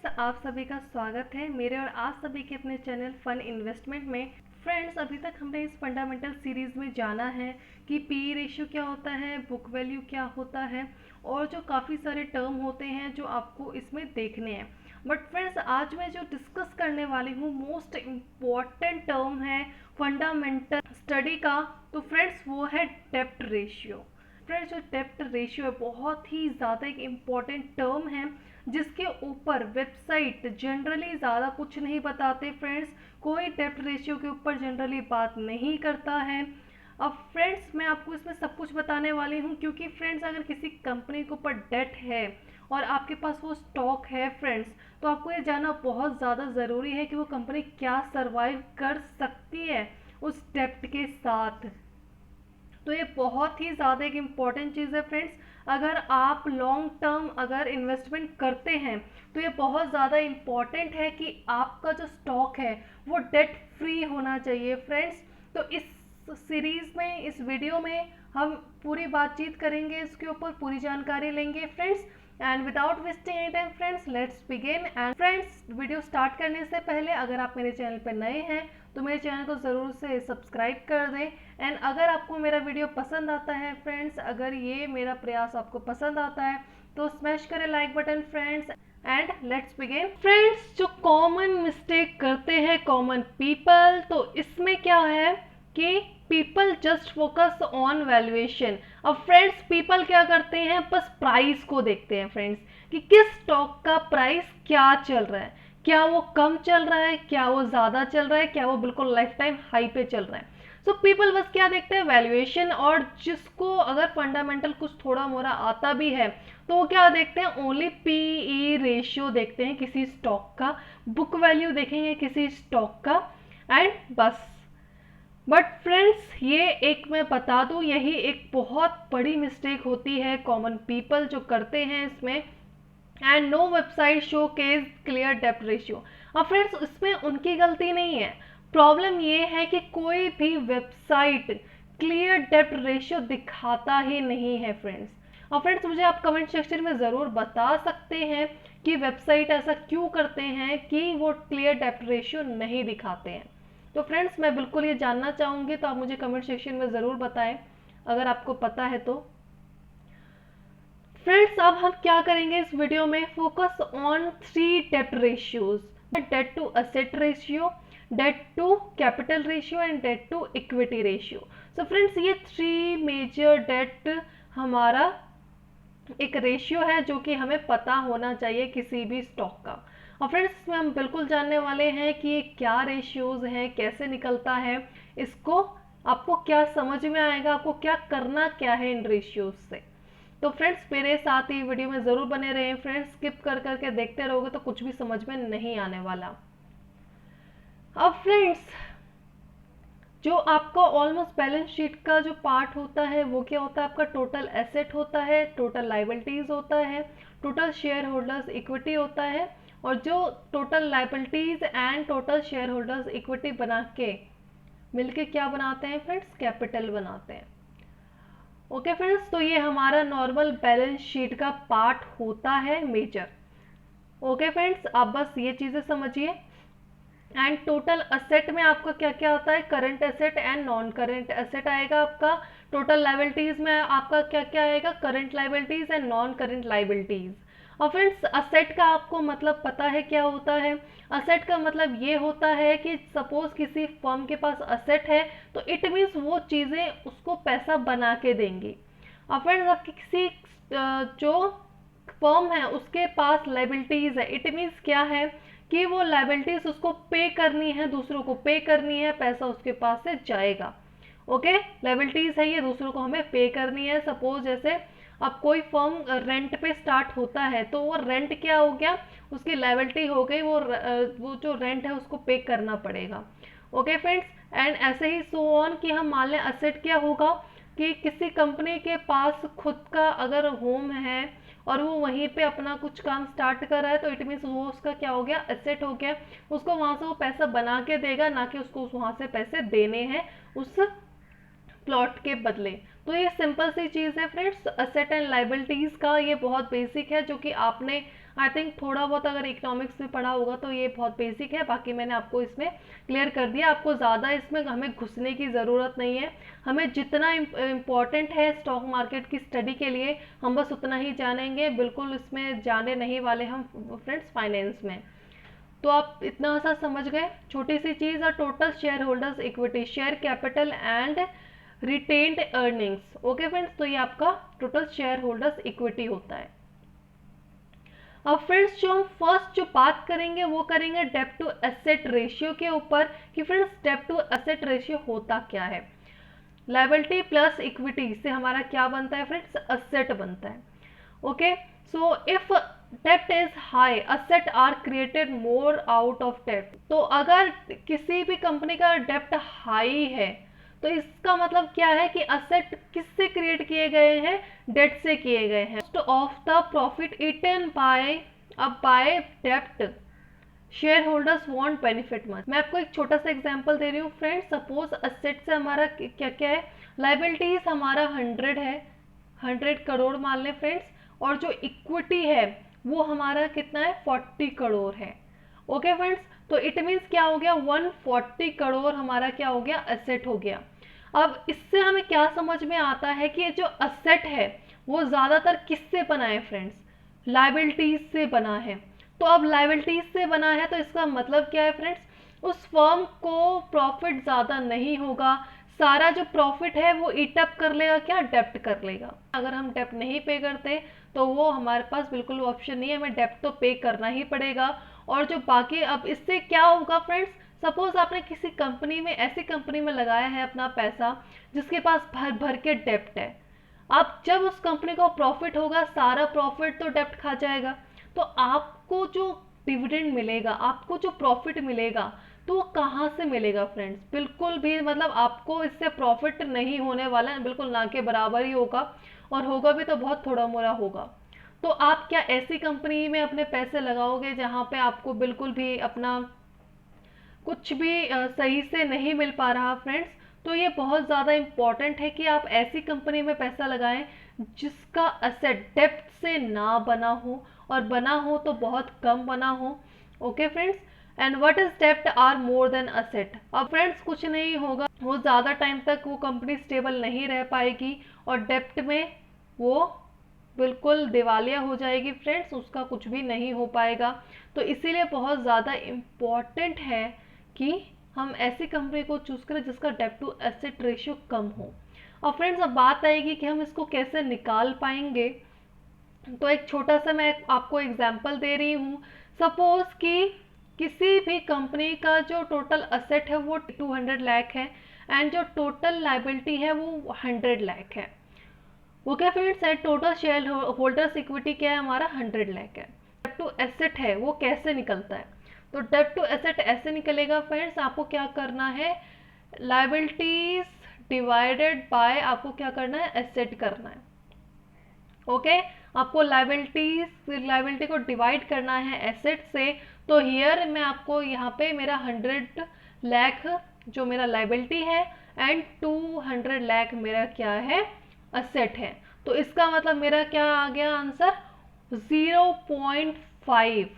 Friends, आप सभी का स्वागत है मेरे और आप सभी के अपने चैनल फन इन्वेस्टमेंट में। फ्रेंड्स, अभी तक हमने इस फंडामेंटल सीरीज़ में जाना है कि पी रेशियो क्या होता है, बुक वैल्यू क्या होता है और जो काफ़ी सारे टर्म होते हैं जो आपको इसमें देखने हैं। बट फ्रेंड्स, आज मैं जो डिस्कस करने वाली हूँ मोस्ट इम्पॉर्टेंट टर्म है फंडामेंटल स्टडी का। तो फ्रेंड्स, वो है डेप्ट रेशियो। फ्रेंड्स, जो डेप्ट रेशियो है बहुत ही ज़्यादा एक इम्पॉर्टेंट टर्म है जिसके ऊपर वेबसाइट जनरली ज़्यादा कुछ नहीं बताते। फ्रेंड्स, कोई डेप्ट रेशियो के ऊपर जनरली बात नहीं करता है। अब फ्रेंड्स, मैं आपको इसमें सब कुछ बताने वाली हूँ क्योंकि फ्रेंड्स, अगर किसी कंपनी के ऊपर डेट है और आपके पास वो स्टॉक है फ्रेंड्स, तो आपको ये जानना बहुत ज़्यादा ज़रूरी है कि वो कंपनी क्या सर्वाइव कर सकती है उस डेप्ट के साथ। तो ये बहुत ही ज़्यादा एक इम्पॉर्टेंट चीज़ है फ्रेंड्स। अगर आप लॉन्ग टर्म अगर इन्वेस्टमेंट करते हैं तो ये बहुत ज़्यादा इम्पॉर्टेंट है कि आपका जो स्टॉक है वो डेट फ्री होना चाहिए फ्रेंड्स। तो इस सीरीज़ में, इस वीडियो में हम पूरी बातचीत करेंगे, इसके ऊपर पूरी जानकारी लेंगे friends. And without wasting any time friends, let's begin. And friends, video start करने से पहले अगर आप मेरे चैनल पर नए हैं तो मेरे चैनल को ज़रूर से सब्सक्राइब कर दें। एंड अगर आपको मेरा वीडियो पसंद आता है फ्रेंड्स, अगर ये मेरा प्रयास आपको पसंद आता है तो स्मैश करें like button friends. And let's begin. Friends, जो कॉमन मिस्टेक करते हैं कॉमन पीपल, तो इसमें क्या है कि people just focus on valuation. अब फ्रेंड्स, पीपल क्या करते हैं, बस प्राइस को देखते हैं फ्रेंड्स कि किस स्टॉक का प्राइस क्या चल रहा है, क्या वो कम चल रहा है, क्या वो ज़्यादा चल रहा है, क्या वो बिल्कुल लाइफ टाइम हाई पे चल रहा है। सो पीपल बस क्या देखते हैं, वैल्यूएशन। और जिसको अगर फंडामेंटल कुछ थोड़ा मोड़ा आता भी है तो वो क्या देखते हैं, ओनली पीई रेशियो देखते हैं किसी स्टॉक का, बुक वैल्यू देखेंगे किसी स्टॉक का, एंड बस। बट फ्रेंड्स, ये एक मैं बता दूं, यही एक बहुत बड़ी मिस्टेक होती है कॉमन पीपल जो करते हैं इसमें। And no website show case clear डेप्ट रेशियो। अब फ्रेंड्स, इसमें उनकी गलती नहीं है। प्रॉब्लम ये है कि कोई भी वेबसाइट क्लियर डेप्ट रेशियो दिखाता ही नहीं है फ्रेंड्स। और फ्रेंड्स, मुझे आप कमेंट सेक्शन में ज़रूर बता सकते हैं कि वेबसाइट ऐसा क्यों करते हैं कि वो क्लियर डेप्ट रेशियो नहीं दिखाते हैं। तो फ्रेंड्स, मैं बिल्कुल ये जानना चाहूँगी, तो आप मुझे कमेंट सेक्शन में ज़रूर बताएं अगर आपको पता है तो। फ्रेंड्स, अब हम क्या करेंगे इस वीडियो में, focus on 3 debt ratios: debt to asset ratio, debt to capital ratio and debt to equity ratio. So friends, ये 3 मेजर डेट हमारा एक रेशियो है जो कि हमें पता होना चाहिए किसी भी स्टॉक का। और फ्रेंड्स, इसमें हम बिल्कुल जानने वाले हैं कि ये क्या रेशियोज हैं, कैसे निकलता है, इसको आपको क्या समझ में आएगा, आपको क्या करना क्या है इन रेशियोज से। तो फ्रेंड्स, मेरे साथ ही वीडियो में ज़रूर बने रहें फ्रेंड्स। स्किप कर करके देखते रहोगे तो कुछ भी समझ में नहीं आने वाला। अब फ्रेंड्स, जो आपका ऑलमोस्ट बैलेंस शीट का जो पार्ट होता है वो क्या होता है, आपका टोटल एसेट होता है, टोटल लाइबिलिटीज होता है, टोटल शेयर होल्डर्स इक्विटी होता है, और जो total liabilities and total share holders equity बना के मिलके क्या बनाते हैं फ्रेंड्स, कैपिटल बनाते हैं। ओके फ्रेंड्स, तो ये हमारा नॉर्मल बैलेंस शीट का पार्ट होता है मेजर। ओके फ्रेंड्स, आप बस ये चीज़ें समझिए। एंड टोटल असेट में आपका क्या क्या आता है, current asset and non current asset आएगा आपका। टोटल लाइबिलिटीज में आपका क्या क्या आएगा, current liabilities and non current liabilities. और फ्रेंड्स, असेट का आपको मतलब पता है क्या होता है। असेट का मतलब ये होता है कि सपोज किसी फर्म के पास असेट है तो इट मीन्स वो चीज़ें उसको पैसा बना के देंगी। और फ्रेंड्स, आपकी किसी जो फर्म है उसके पास लाइबिलिटीज है, इट मीन्स क्या है कि वो लाइबिलिटीज उसको पे करनी है, दूसरों को पे करनी है, पैसा उसके पास से जाएगा। ओके, लाइबिलिटीज है ये, दूसरों को हमें पे करनी है। सपोज जैसे अब कोई फर्म रेंट पे स्टार्ट होता है तो वो रेंट क्या हो गया, उसकी लाइबिलिटी हो गई, वो जो रेंट है उसको पे करना पड़ेगा। ओके फ्रेंड्स, एंड ऐसे ही सो ऑन कि हम मान लें असेट क्या होगा कि किसी कंपनी के पास खुद का अगर होम है और वो वहीं पे अपना कुछ काम स्टार्ट कर रहा है तो इट मीन्स वो उसका क्या हो गया, एसेट हो गया। उसको वहां से वो पैसा बना के देगा, ना कि उसको वहां से पैसे देने हैं उस प्लॉट के बदले। तो ये सिंपल सी चीज़ है फ्रेंड्स, असेट एंड लाइबिलिटीज़ का ये बहुत बेसिक है जो कि आपने आई थिंक थोड़ा बहुत अगर इकोनॉमिक्स में पढ़ा होगा तो ये बहुत बेसिक है, बाकी मैंने आपको इसमें क्लियर कर दिया। आपको ज़्यादा इसमें हमें घुसने की ज़रूरत नहीं है, हमें जितना इम्पॉर्टेंट है स्टॉक मार्केट की स्टडी के लिए हम बस उतना ही जानेंगे, बिल्कुल इसमें जाने नहीं वाले हम फ्रेंड्स फाइनेंस में। तो आप इतना सा समझ गए, छोटी सी चीज़। और total share holders equity, share capital and retained earnings. Okay friends, तो ये आपका टोटल शेयर होल्डर्स इक्विटी होता है। अब फ्रेंड्स जो हम फर्स्ट जो बात करेंगे वो करेंगे डेब्ट टू एसेट रेशियो के ऊपर, कि फ्रेंड्स डेब्ट टू एसेट रेशियो होता क्या है। लायबिलिटी प्लस इक्विटी से हमारा क्या बनता है फ्रेंड्स, एसेट बनता है। ओके, सो इफ डेब्ट is high asset are created more out of डेब्ट। तो अगर किसी भी कंपनी का डेब्ट हाई है तो इसका मतलब क्या है कि असेट किससे क्रिएट किए गए हैं, डेट से किए गए हैं। Of the profit eaten by डेब्ट shareholders won't benefit much. मैं आपको एक छोटा सा एग्जांपल दे रही हूँ फ्रेंड्स। सपोज असेट से हमारा क्या क्या है, लायबिलिटीज हमारा 100 है, 100 करोड़ मान लें फ्रेंड्स, और जो इक्विटी है वो हमारा कितना है, 40 करोड़ है। ओके फ्रेंड्स, तो इट मीन्स क्या हो गया, 140 करोड़ हमारा क्या हो गया, एसेट हो गया। अब इससे हमें क्या समझ में आता है कि जो एसेट है वो ज़्यादातर किससे बना है फ्रेंड्स, लायबिलिटीज से बना है। तो अब लायबिलिटीज से बना है तो इसका मतलब क्या है फ्रेंड्स, उस फर्म को प्रॉफिट ज़्यादा नहीं होगा, सारा जो प्रॉफिट है वो ईट अप कर लेगा, क्या, डेप्ट कर लेगा। अगर हम डेप्ट नहीं पे करते तो वो हमारे पास बिल्कुल ऑप्शन नहीं है, हमें डेप्ट तो पे करना ही पड़ेगा। और जो बाकी, अब इससे क्या होगा फ्रेंड्स, सपोज आपने किसी कंपनी में, ऐसी कंपनी में लगाया है अपना पैसा जिसके पास भर भर के डेप्ट है। अब जब उस कंपनी को प्रॉफिट होगा, सारा प्रॉफिट तो डेप्ट खा जाएगा, तो आपको जो डिविडेंड मिलेगा, आपको जो प्रॉफिट मिलेगा, तो वो कहाँ से मिलेगा फ्रेंड्स, बिल्कुल भी मतलब आपको इससे प्रॉफिट नहीं होने वाला है, बिल्कुल ना के बराबर ही होगा, और होगा भी तो बहुत थोड़ा मोड़ा होगा। तो आप क्या ऐसी कंपनी में अपने पैसे लगाओगे जहाँ पे आपको बिल्कुल भी अपना कुछ भी सही से नहीं मिल पा रहा फ्रेंड्स। तो ये बहुत ज़्यादा इम्पॉर्टेंट है कि आप ऐसी कंपनी में पैसा लगाएं जिसका एसेट डेप्थ से ना बना हो, और बना हो तो बहुत कम बना हो। Okay friends, and what is डेप्ट आर मोर देन एसेट। अब फ्रेंड्स कुछ नहीं होगा, वो ज़्यादा टाइम तक वो कंपनी स्टेबल नहीं रह पाएगी, और डेप्ट में वो बिल्कुल दिवालिया हो जाएगी फ्रेंड्स, उसका कुछ भी नहीं हो पाएगा। तो इसीलिए बहुत ज़्यादा इम्पॉर्टेंट है कि हम ऐसी कंपनी को चूज करें जिसका डेब्ट टू एसेट रेशियो कम हो। और फ्रेंड्स अब बात आएगी कि हम इसको कैसे निकाल पाएंगे। तो एक छोटा सा मैं आपको एग्जांपल दे रही हूँ। सपोज कि किसी भी कंपनी का जो टोटल एसेट है वो 200 लाख है, एंड जो टोटल लायबिलिटी है वो 100 लाख है। Okay friends, and total share holders equity क्या है, हमारा 100 लाख है। डेब्ट टू एसेट है वो कैसे निकलता है, तो डेब्ट टू एसेट ऐसे निकलेगा फ्रेंड्स, आपको क्या करना है, लायबिलिटीज डिवाइडेड बाय, आपको क्या करना है, एसेट करना है। ओके, आपको लायबिलिटी को डिवाइड करना है एसेट से। तो हियर मैं आपको यहाँ पे मेरा 100 लाख जो मेरा लायबिलिटी है, एंड 200 लाख मेरा क्या है, एसेट है। तो इसका मतलब मेरा क्या आ गया आंसर, 0.5।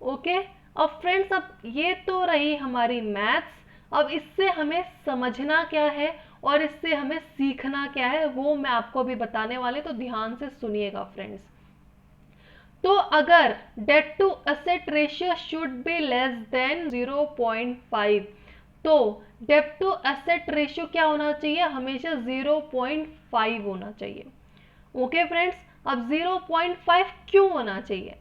ओके, अब फ्रेंड्स अब ये तो रही हमारी मैथ्स। अब इससे हमें समझना क्या है और इससे हमें सीखना क्या है वो मैं आपको अभी बताने वाले, तो ध्यान से सुनिएगा फ्रेंड्स। तो अगर debt to asset ratio should be less than 0.5, तो डेट टू एसेट रेशियो क्या होना चाहिए, हमेशा 0.5 होना चाहिए। ओके फ्रेंड्स, अब 0.5 क्यों होना चाहिए,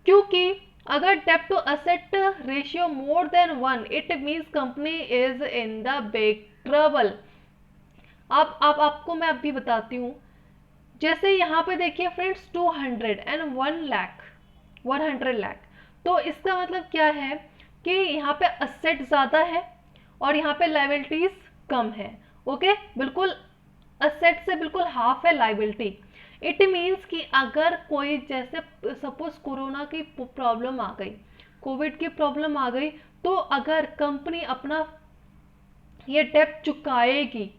क्योंकि अगर डेब्ट to asset ratio more than 1 it means company is in the big trouble. अब आपको मैं अभी बताती हूँ, जैसे यहाँ पे देखिए फ्रेंड्स 200 एंड 1 लाख 100 लाख, तो इसका मतलब क्या है कि यहाँ पे एसेट ज़्यादा है और यहाँ पे लायबिलिटीज कम है। ओके, बिल्कुल एसेट से बिल्कुल हाफ है लायबिलिटी। इट मीन्स कि अगर कोई, जैसे सपोज कोरोना की प्रॉब्लम आ गई, कोविड की प्रॉब्लम आ गई, तो अगर कंपनी अपना ये डेब्ट चुकाएगी,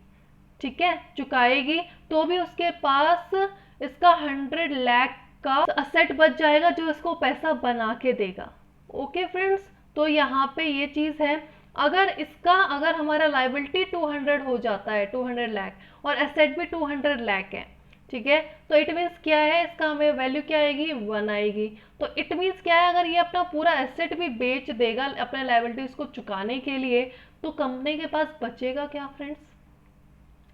ठीक है, चुकाएगी, तो भी उसके पास इसका 100 लाख का असेट बच जाएगा जो इसको पैसा बना के देगा। ओके फ्रेंड्स, तो यहाँ पे ये चीज़ है। अगर हमारा लाइबिलिटी 200 हो जाता है, 200 लाख, और एसेट भी 200 लाख है, ठीक है, तो इट मीन्स क्या है, इसका हमें वैल्यू क्या आएगी, 1 आएगी। तो इट मीन्स क्या है, अगर ये अपना पूरा एसेट भी बेच देगा अपने लाइबिलिटीज को चुकाने के लिए, तो कंपनी के पास बचेगा क्या फ्रेंड्स?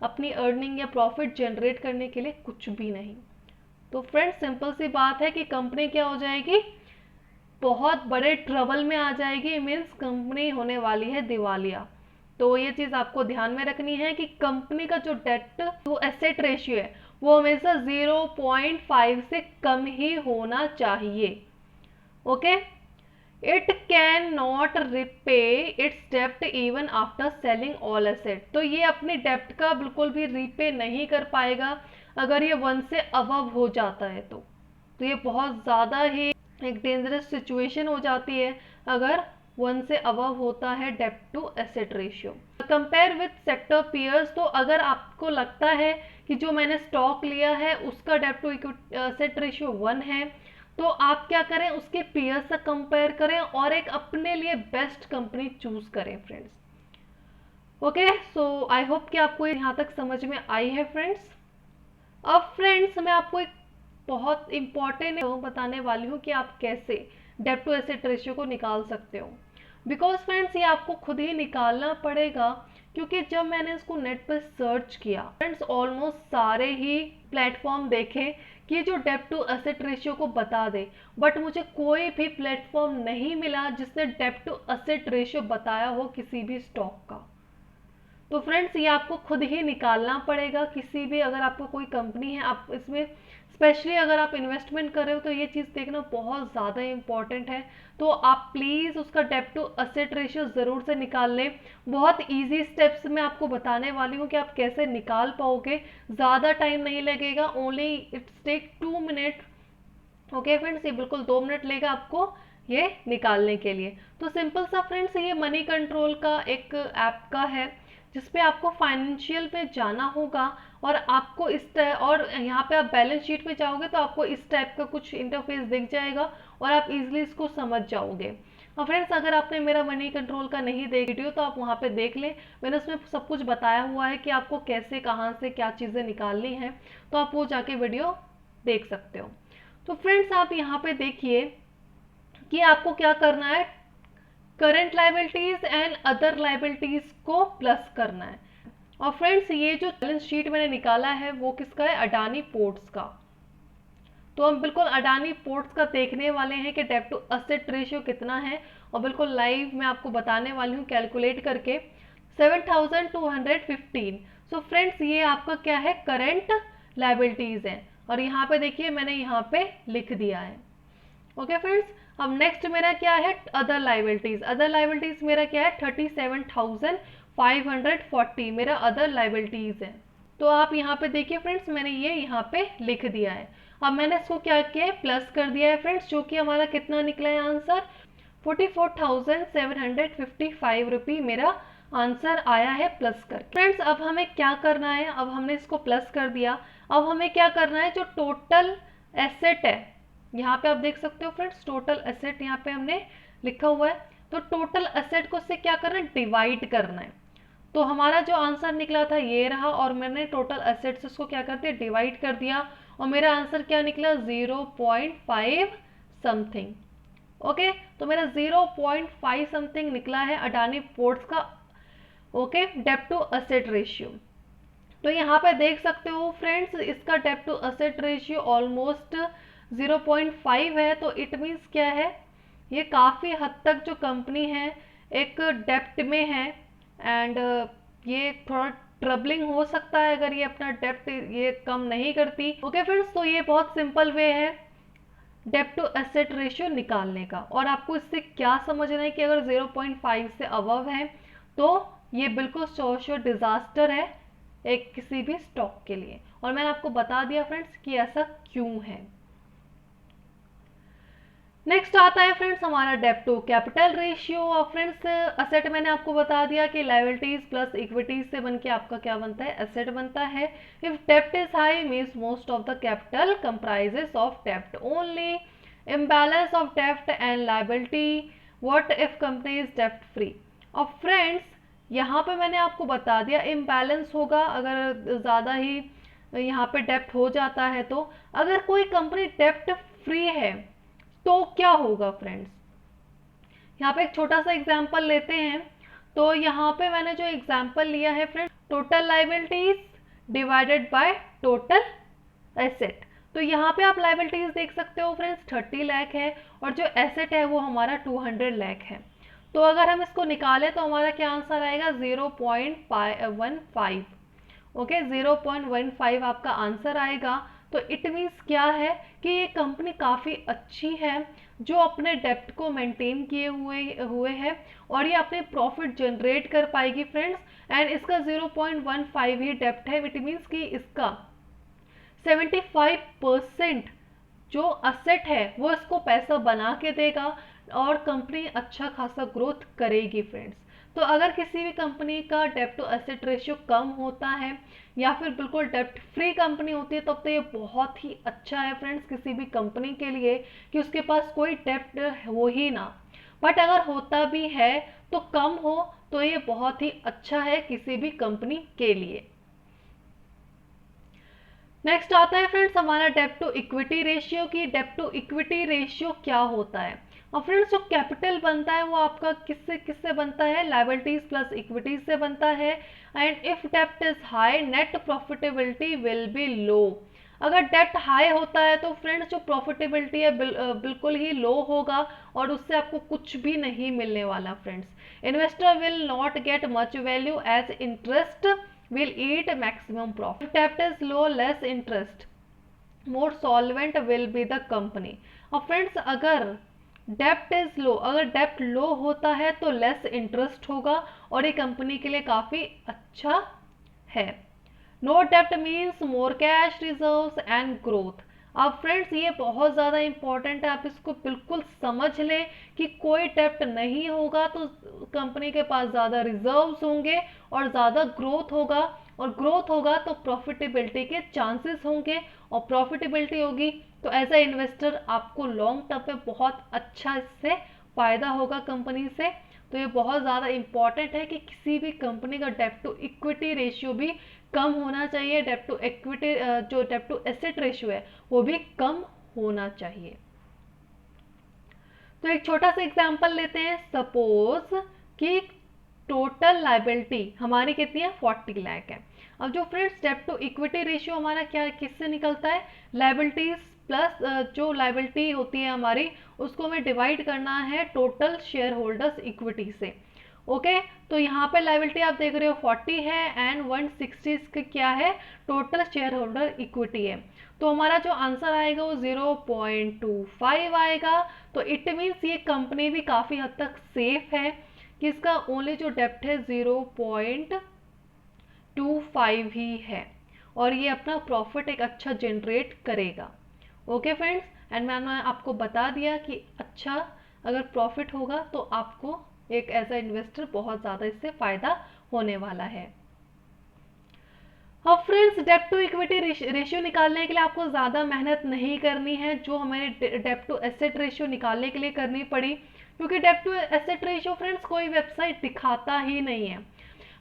अपनी अर्निंग या प्रॉफिट जनरेट करने के लिए कुछ भी नहीं। तो फ्रेंड्स सिंपल सी बात है कि कंपनी क्या हो जाएगी, बहुत बड़े ट्रबल में आ जाएगी। मीन्स कंपनी होने वाली है दिवालिया। तो ये चीज़ आपको ध्यान में रखनी है कि कंपनी का जो डेट टू एसेट रेशियो है वो हमेशा 0.5 से कम ही होना चाहिए। Okay, it can not repay its डेप्ट even after selling all asset. तो ये अपने डेप्ट का बिल्कुल भी रीपे नहीं कर पाएगा अगर ये 1 से अबव हो जाता है। तो ये बहुत ज़्यादा ही एक डेंजरस सिचुएशन हो जाती है अगर 1 से अबव होता है डेप्ट to asset ratio. Compare with sector peers, तो अगर आपको लगता है कि जो मैंने स्टॉक लिया है उसका डेप्ट टू एसेट रेशियो 1 है, तो आप क्या करें, उसके पीयर्स से कंपेयर करें और एक अपने लिए बेस्ट कंपनी चूज करें friends. Okay, so I hope कि आपको यहाँ तक समझ में आई है फ्रेंड्स। अब फ्रेंड्स मैं आपको एक बहुत इंपॉर्टेंट बताने वाली हूँ कि आप कैसे डेप्ट टू एसेट रेशियो को निकाल सकते हो। बिकॉज फ्रेंड्स ये आपको खुद ही निकालना पड़ेगा, क्योंकि जब मैंने इसको नेट पर सर्च किया फ्रेंड्स, ऑलमोस्ट सारे ही प्लेटफॉर्म देखे कि जो डेप्ट टू एसेट रेशियो को बता दे, बट मुझे कोई भी प्लेटफॉर्म नहीं मिला जिसने डेप्ट टू एसेट रेशियो बताया हो किसी भी स्टॉक का। तो फ्रेंड्स ये आपको खुद ही निकालना पड़ेगा। किसी भी, अगर आपको कोई कंपनी है, आप इसमें स्पेशली अगर आप इन्वेस्टमेंट कर रहे हो तो ये चीज़ देखना बहुत ज़्यादा इंपॉर्टेंट है। तो आप प्लीज़ उसका डेप्ट टू एसेट रेशियो ज़रूर से निकाल लें। बहुत इजी स्टेप्स मैं आपको बताने वाली हूँ कि आप कैसे निकाल पाओगे। ज़्यादा टाइम नहीं लगेगा, only its take 2 minute. Okay friends, ये बिल्कुल 2 मिनट लेगा आपको ये निकालने के लिए। तो सिंपल सा फ्रेंड्स, ये मनी कंट्रोल का एक ऐप का है जिसपे आपको फाइनेंशियल पे जाना होगा और आपको और यहाँ पे आप बैलेंस शीट पे जाओगे तो आपको इस टाइप का कुछ इंटरफेस दिख जाएगा और आप इजीली इसको समझ जाओगे। और फ्रेंड्स अगर आपने मेरा मनी कंट्रोल का नहीं देख वीडियो तो आप वहाँ पे देख लें, मैंने उसमें सब कुछ बताया हुआ है कि आपको कैसे कहाँ से क्या चीज़ें निकालनी है, तो आप वो जाके वीडियो देख सकते हो। तो फ्रेंड्स आप यहाँ पे देखिए कि आपको क्या करना है, current liabilities and other liabilities को प्लस करना है। और फ्रेंड्स ये जो बैलेंस शीट मैंने निकाला है वो किसका है, अडानी पोर्ट्स का। तो हम बिल्कुल अडानी पोर्ट्स का देखने वाले हैं कि डेप्ट टू एसेट रेशियो कितना है, और बिल्कुल लाइव मैं आपको बताने वाली हूँ कैलकुलेट करके 7215। सो फ्रेंड्स ये आपका क्या है, करंट लाइबिलिटीज है, और यहाँ पे देखिए मैंने यहाँ पे लिख दिया है। ओके फ्रेंड्स, अब नेक्स्ट मेरा क्या है, अदर लाइबिलिटीज। अदर लाइबिलिटीज मेरा क्या है, 37,540 मेरा अदर लाइबिलिटीज है। तो आप यहाँ पे देखिए फ्रेंड्स, मैंने ये यहाँ पे लिख दिया है। अब मैंने इसको क्या किया है, प्लस कर दिया है फ्रेंड्स, जो कि हमारा कितना निकला है आंसर, 44,755 रुपये मेरा आंसर आया है प्लस करके। फ्रेंड्स अब हमें क्या करना है, अब हमने इसको प्लस कर दिया, अब हमें क्या करना है, जो टोटल एसेट है, यहाँ पे आप देख सकते हो फ्रेंड्स टोटल एसेट यहाँ पे हमने लिखा हुआ है, तो टोटल एसेट को उससे क्या करना है, डिवाइड करना है। तो हमारा जो आंसर निकला था ये रहा, और मैंने टोटल एसेट से उसको क्या कर दिया, डिवाइड कर दिया, और मेरा आंसर क्या निकला, 0.5 समथिंग। ओके, तो मेरा 0.5 समथिंग निकला है अडानी पोर्ट्स का ओके डेप्ट टू एसेट रेशियो। तो यहाँ पे देख सकते हो फ्रेंड्स इसका डेप्ट टू एसेट रेशियो ऑलमोस्ट 0.5 है। तो इट मीन्स क्या है, ये काफ़ी हद तक जो कंपनी है एक डेप्ट में है, एंड ये थोड़ा ट्रबलिंग हो सकता है अगर ये अपना डेप्ट ये कम नहीं करती। ओके फ्रेंड्स, तो ये बहुत सिंपल वे है डेप्ट टू एसेट रेशियो निकालने का। और आपको इससे क्या समझना है कि अगर 0.5 से अबव है तो ये बिल्कुल श्योर डिजास्टर है एक किसी भी स्टॉक के लिए, और मैंने आपको बता दिया फ्रेंड्स कि ऐसा क्यों है। नेक्स्ट आता है फ्रेंड्स हमारा डेब्ट टू कैपिटल रेशियो। और फ्रेंड्स असेट मैंने आपको बता दिया कि लायबिलिटीज प्लस इक्विटीज से बन के आपका क्या बनता है, एसेट बनता है। इफ डेब्ट is high means most of the capital comprises of डेब्ट ओनली। इम्बैलेंस ऑफ डेब्ट and liability, what if company is डेब्ट फ्री। और फ्रेंड्स यहाँ पे मैंने आपको बता दिया इम्बैलेंस होगा अगर ज़्यादा ही यहाँ पे डेब्ट हो जाता है। तो अगर कोई कंपनी डेब्ट फ्री है तो क्या होगा फ्रेंड्स, यहाँ पे एक छोटा सा एग्जांपल लेते हैं। तो यहाँ पे मैंने जो एग्जांपल लिया है friends, total liabilities divided by total asset. तो यहाँ पे आप लायबिलिटीज देख सकते हो फ्रेंड्स 30 लाख है और जो एसेट है वो हमारा 200 लाख है। तो अगर हम इसको निकालें तो हमारा क्या आंसर आएगा 0.15। ओके 0.15 आपका आंसर आएगा। तो इट मीन्स क्या है कि ये कंपनी काफ़ी अच्छी है जो अपने डेप्ट को मेंटेन किए हुए है और ये अपने प्रॉफिट जनरेट कर पाएगी फ्रेंड्स। एंड इसका 0.15 ही डेप्ट है। इट मीन्स कि इसका 75% जो असेट है वो इसको पैसा बना के देगा और कंपनी अच्छा खासा ग्रोथ करेगी फ्रेंड्स। तो अगर किसी भी कंपनी का डेब्ट टू एसेट रेशियो कम होता है या फिर बिल्कुल डेब्ट फ्री कंपनी होती है तब तो ये बहुत ही अच्छा है फ्रेंड्स किसी भी कंपनी के लिए कि उसके पास कोई डेब्ट हो ही ना। बट अगर होता भी है तो कम हो तो ये बहुत ही अच्छा है किसी भी कंपनी के लिए। नेक्स्ट आता है फ्रेंड्स हमारा डेब्ट टू इक्विटी रेशियो की डेब्ट टू इक्विटी रेशियो क्या होता है। और फ्रेंड्स जो कैपिटल बनता है वो आपका किससे किससे बनता है, लायबिलिटीज प्लस इक्विटीज से बनता है। एंड इफ डेब्ट is high net profitability will be low. अगर डेब्ट हाई होता है तो फ्रेंड्स जो प्रॉफिटेबिलिटी है बिल्कुल ही लो होगा और उससे आपको कुछ भी नहीं मिलने वाला friends. Investor will not get much value as interest will eat maximum profit. If debt is low, less interest, more solvent will be the company. और फ्रेंड्स अगर डेप्ट इज लो, अगर डेप्ट लो होता है तो लेस इंटरेस्ट होगा और ये कंपनी के लिए काफ़ी अच्छा है। नो डेप्ट means more cash reserves and growth. अब फ्रेंड्स ये बहुत ज़्यादा इंपॉर्टेंट है, आप इसको बिल्कुल समझ लें कि कोई डेप्ट नहीं होगा तो कंपनी के पास ज़्यादा रिजर्व्स होंगे और ज़्यादा ग्रोथ होगा और ग्रोथ होगा तो प्रॉफिटेबिलिटी के चांसेस होंगे और प्रॉफिटेबिलिटी होगी तो एज ए इन्वेस्टर आपको लॉन्ग टर्म पे बहुत अच्छा इससे फ़ायदा होगा कंपनी से। तो ये बहुत ज़्यादा इंपॉर्टेंट है कि किसी भी कंपनी का डेब्ट टू इक्विटी रेशियो भी कम होना चाहिए, डेब्ट टू इक्विटी जो डेब्ट टू एसेट रेशियो है वो भी कम होना चाहिए। तो एक छोटा सा एग्जांपल लेते हैं। सपोज कि टोटल लायबिलिटी हमारी कितनी है 40 लाख है। अब जो फ्रेंड्स डेब्ट टू इक्विटी रेशियो हमारा क्या किससे निकलता है, लायबिलिटीज प्लस जो लायबिलिटी होती है हमारी उसको हमें डिवाइड करना है टोटल शेयर होल्डर्स इक्विटी से। ओके तो यहाँ पे लायबिलिटी आप देख रहे हो 40 है एंड 160 क्या है, टोटल शेयर होल्डर इक्विटी है। तो हमारा जो आंसर आएगा वो 0.25 आएगा। तो इट मीन्स ये कंपनी भी काफ़ी हद तक सेफ है कि इसका ओनली जो डेप्ट है 0.25 ही है और ये अपना प्रॉफिट एक अच्छा जनरेट करेगा। ओके फ्रेंड्स एंड मैंने आपको बता दिया कि अच्छा अगर प्रॉफिट होगा तो आपको एक एज अ इन्वेस्टर बहुत ज़्यादा इससे फ़ायदा होने वाला है। अब फ्रेंड्स डेब्ट टू इक्विटी रेशियो निकालने के लिए आपको ज़्यादा मेहनत नहीं करनी है जो हमें डेब्ट टू एसेट रेशियो निकालने के लिए करनी पड़ी, क्योंकि डेब्ट टू एसेट रेशियो फ्रेंड्स कोई वेबसाइट दिखाता ही नहीं है।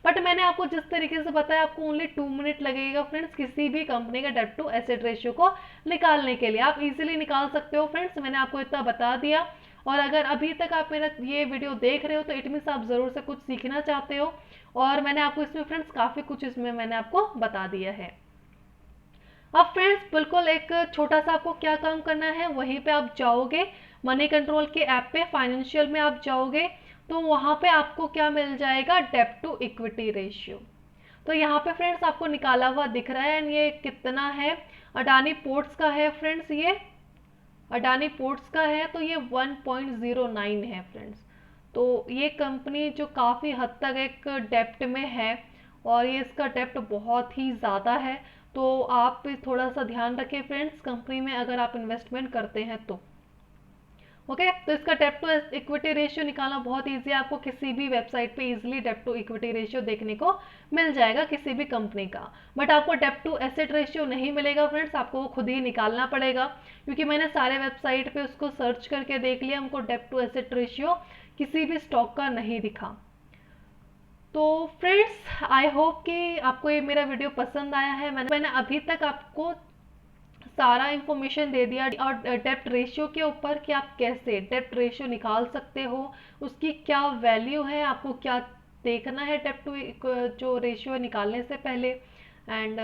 बट मैंने आपको जिस तरीके से बताया आपको ओनली 2 मिनट लगेगा फ्रेंड्स किसी भी कंपनी का डेब्ट टू एसेट रेशियो को निकालने के लिए। आप इजीली निकाल सकते हो फ्रेंड्स, मैंने आपको इतना बता दिया। और अगर अभी तक आप मेरा ये वीडियो देख रहे हो तो इट मीन्स आप ज़रूर से कुछ सीखना चाहते हो और मैंने आपको इसमें फ्रेंड्स काफ़ी कुछ इसमें मैंने आपको बता दिया है। अब फ्रेंड्स बिल्कुल एक छोटा सा आपको क्या काम करना है, वहीं पे आप जाओगे मनी कंट्रोल के ऐप पे फाइनेंशियल में आप जाओगे तो वहाँ पे आपको क्या मिल जाएगा, डेब्ट टू इक्विटी रेशियो। तो यहाँ पे फ्रेंड्स आपको निकाला हुआ दिख रहा है एंड ये कितना है, अडानी पोर्ट्स का है फ्रेंड्स, ये अडानी पोर्ट्स का है तो ये 1.09 है फ्रेंड्स। तो ये कंपनी जो काफ़ी हद तक एक डेप्ट में है और ये इसका डेप्ट बहुत ही ज़्यादा है। तो आप थोड़ा सा ध्यान रखें फ्रेंड्स कंपनी में अगर आप इन्वेस्टमेंट करते हैं तो। ओके, तो इसका डेब्ट टू इक्विटी रेशियो निकालना बहुत ईजी है, आपको किसी भी वेबसाइट पे इजीली डेब्ट टू इक्विटी रेशियो देखने को मिल जाएगा किसी भी कंपनी का। बट आपको डेब्ट टू एसेट रेशियो नहीं मिलेगा फ्रेंड्स, आपको वो खुद ही निकालना पड़ेगा, क्योंकि मैंने सारे वेबसाइट पे उसको सर्च करके देख लिया, हमको डेब्ट टू एसेट रेशियो किसी भी स्टॉक का नहीं दिखा। तो फ्रेंड्स आई होप कि आपको ये मेरा वीडियो पसंद आया है। मैंने अभी तक आपको सारा इंफॉर्मेशन दे दिया और डेप्ट रेशियो के ऊपर कि आप कैसे डेप्ट रेशियो निकाल सकते हो, उसकी क्या वैल्यू है, आपको क्या देखना है डेप्ट टू जो रेशियो निकालने से पहले। एंड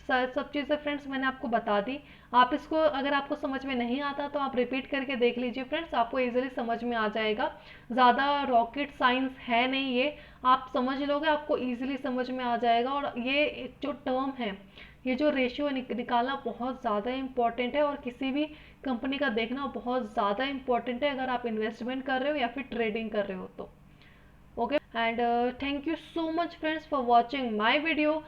सब चीज़ें फ्रेंड्स मैंने आपको बता दी। आप इसको अगर आपको समझ में नहीं आता तो आप रिपीट करके देख लीजिए फ्रेंड्स, आपको इजीली समझ में आ जाएगा। ज़्यादा रॉकेट साइंस है नहीं ये, आप समझ लोगे आपको इजीली समझ में आ जाएगा। और ये जो टर्म है, ये जो रेशियो निकालना बहुत ज़्यादा इंपॉर्टेंट है, और किसी भी कंपनी का देखना बहुत ज़्यादा इंपॉर्टेंट है अगर आप इन्वेस्टमेंट कर रहे हो या फिर ट्रेडिंग कर रहे हो तो। Okay, and thank you so much friends for watching my video.